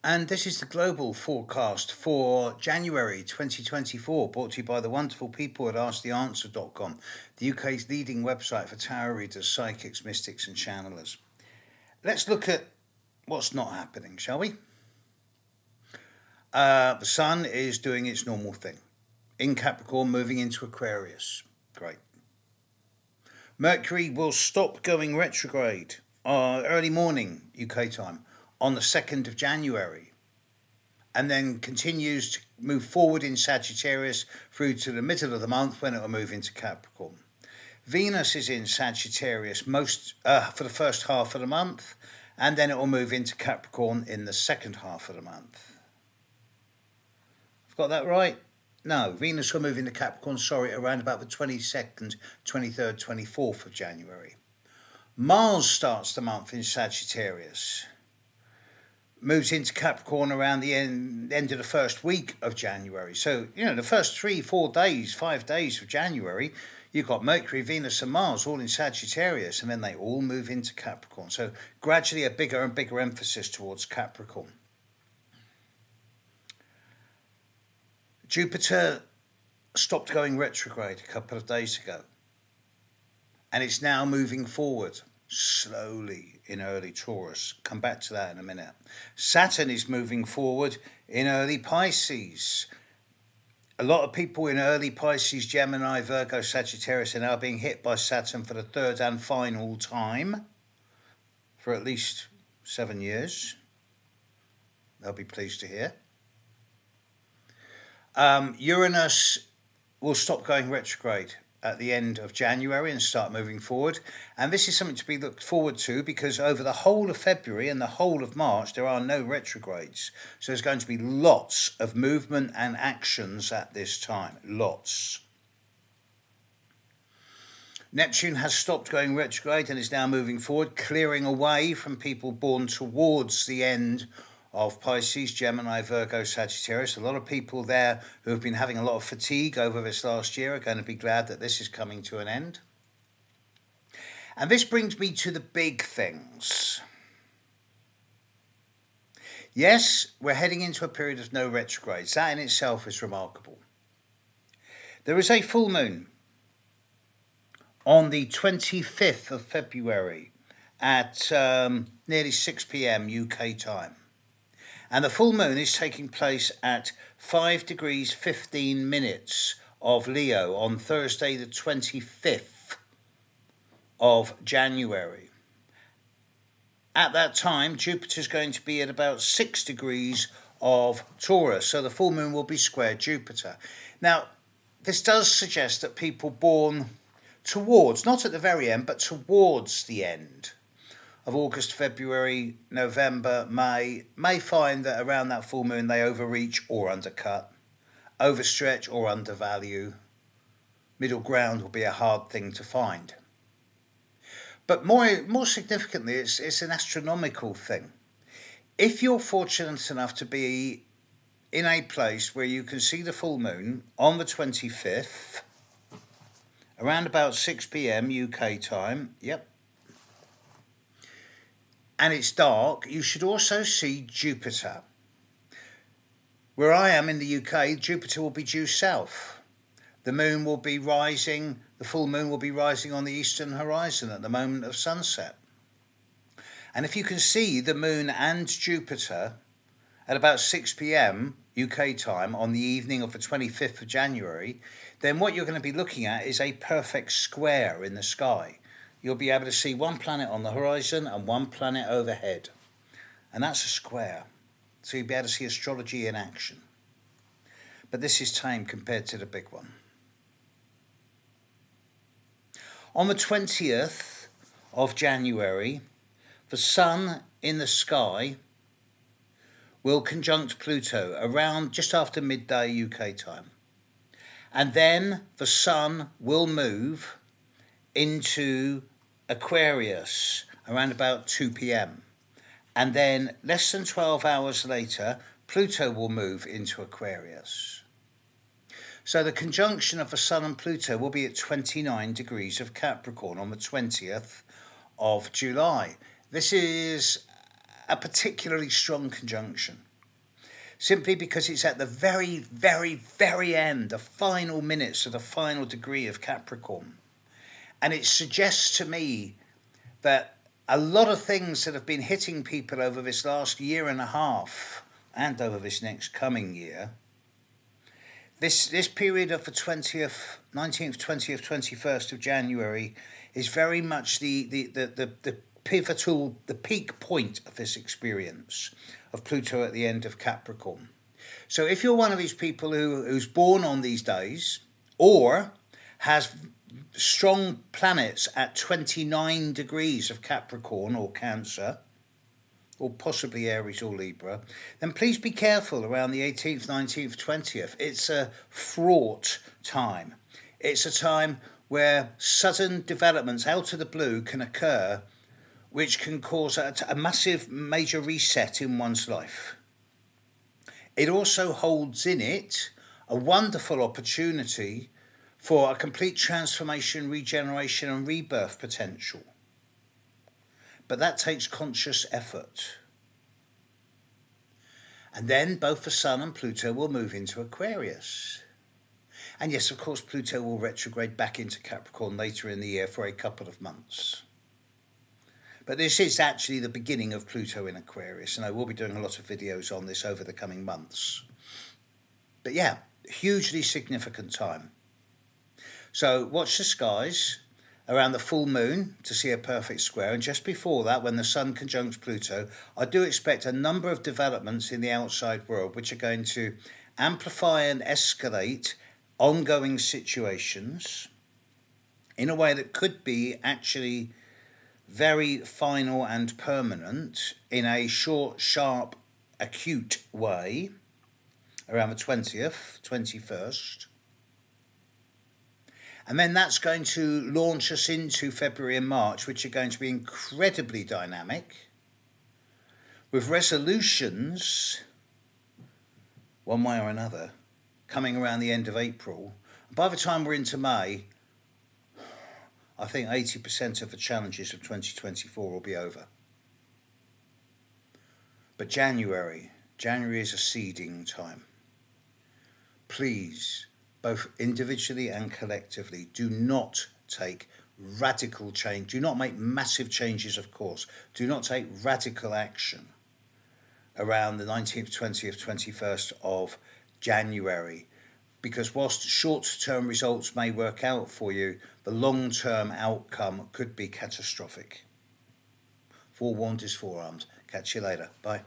And this is the global forecast for January 2024, brought to you by the wonderful people at AskTheAnswer.com, the UK's leading website for tarot readers, psychics, mystics, and channelers. Let's look at what's not happening, shall we? The Sun is doing its normal thing. In Capricorn, moving into Aquarius. Great. Mercury will stop going retrograde early morning UK time on the 2nd of January, and then continues to move forward in Sagittarius through to the middle of the month when it will move into Capricorn. Venus is in Sagittarius for the first half of the month, and then it will move into Capricorn in the second half of the month. I've got that right? No, Venus will move into Capricorn, around about the 22nd, 23rd, 24th of January. Mars starts the month in Sagittarius, moves into Capricorn around the end of the first week of January. So, the first 3-4 days, 5 days of January, you've got Mercury, Venus and Mars all in Sagittarius, and then they all move into Capricorn. So gradually a bigger and bigger emphasis towards Capricorn. Jupiter stopped going retrograde a couple of days ago, and it's now moving forward slowly in early Taurus. Come back to that in a minute. Saturn is moving forward in early Pisces. A lot of people in early Pisces, Gemini, Virgo, Sagittarius are now being hit by Saturn for the third and final time for at least 7 years. They'll be pleased to hear. Uranus will stop going retrograde at the end of January and start moving forward. And this is something to be looked forward to, because over the whole of February and the whole of March, there are no retrogrades. So there's going to be lots of movement and actions at this time. Lots. Neptune has stopped going retrograde and is now moving forward, clearing away from people born towards the end of Pisces, Gemini, Virgo, Sagittarius. A lot of people there who have been having a lot of fatigue over this last year are going to be glad that this is coming to an end. And this brings me to the big things. Yes, we're heading into a period of no retrogrades. That in itself is remarkable. There is a full moon on the 25th of February at nearly 6 p.m. UK time. And the full moon is taking place at 5 degrees 15 minutes of Leo on Thursday the 25th of January. At that time, Jupiter's going to be at about 6 degrees of Taurus, so the full moon will be square Jupiter. Now, this does suggest that people born towards, not at the very end, but towards the end of August, February, November, may find that around that full moon they overreach or undercut, overstretch or undervalue. Middle ground will be a hard thing to find. But more significantly, it's an astronomical thing. If you're fortunate enough to be in a place where you can see the full moon on the 25th, around about 6 p.m. UK time, and it's dark, you should also see Jupiter. Where I am in the UK, Jupiter will be due south. The moon will be rising, the full moon will be rising on the eastern horizon at the moment of sunset. And if you can see the moon and Jupiter at about 6 p.m. UK time on the evening of the 25th of January, then what you're going to be looking at is a perfect square in the sky. You'll be able to see one planet on the horizon and one planet overhead. And that's a square. So you'll be able to see astrology in action. But this is tame compared to the big one. On the 20th of January, the Sun in the sky will conjunct Pluto around just after midday UK time. And then the Sun will move into Aquarius around about 2 p.m. And then less than 12 hours later, Pluto will move into Aquarius. So the conjunction of the Sun and Pluto will be at 29 degrees of Capricorn on the 20th of July. This is a particularly strong conjunction. simply because it's at the very, very, very end, the final minutes of the final degree of Capricorn. And it suggests to me that a lot of things that have been hitting people over this last year and a half and over this next coming year, this period of the 20th, 19th, 20th, 21st of January is very much the pivotal, the peak point of this experience of Pluto at the end of Capricorn. So if you're one of these people who's born on these days or has strong planets at 29 degrees of Capricorn or Cancer, or possibly Aries or Libra, then please be careful around the 18th, 19th, 20th. It's a fraught time. It's a time where sudden developments out of the blue can occur, which can cause a massive major reset in one's life. It also holds in it a wonderful opportunity for a complete transformation, regeneration and rebirth potential. But that takes conscious effort. And then both the Sun and Pluto will move into Aquarius. And yes, of course, Pluto will retrograde back into Capricorn later in the year for a couple of months. But this is actually the beginning of Pluto in Aquarius, and I will be doing a lot of videos on this over the coming months. But yeah, hugely significant time. So watch the skies around the full moon to see a perfect square, and just before that, when the Sun conjuncts Pluto, I do expect a number of developments in the outside world which are going to amplify and escalate ongoing situations in a way that could be actually very final and permanent in a short, sharp, acute way around the 20th, 21st. And then that's going to launch us into February and March, which are going to be incredibly dynamic, with resolutions, one way or another, coming around the end of April. By the time we're into May, I think 80% of the challenges of 2024 will be over. But January is a seeding time. Please, both individually and collectively, do not take radical change. Do not make massive changes, of course. Do not take radical action around the 19th, 20th, 21st of January. Because whilst short-term results may work out for you, the long-term outcome could be catastrophic. Forewarned is forearmed. Catch you later. Bye.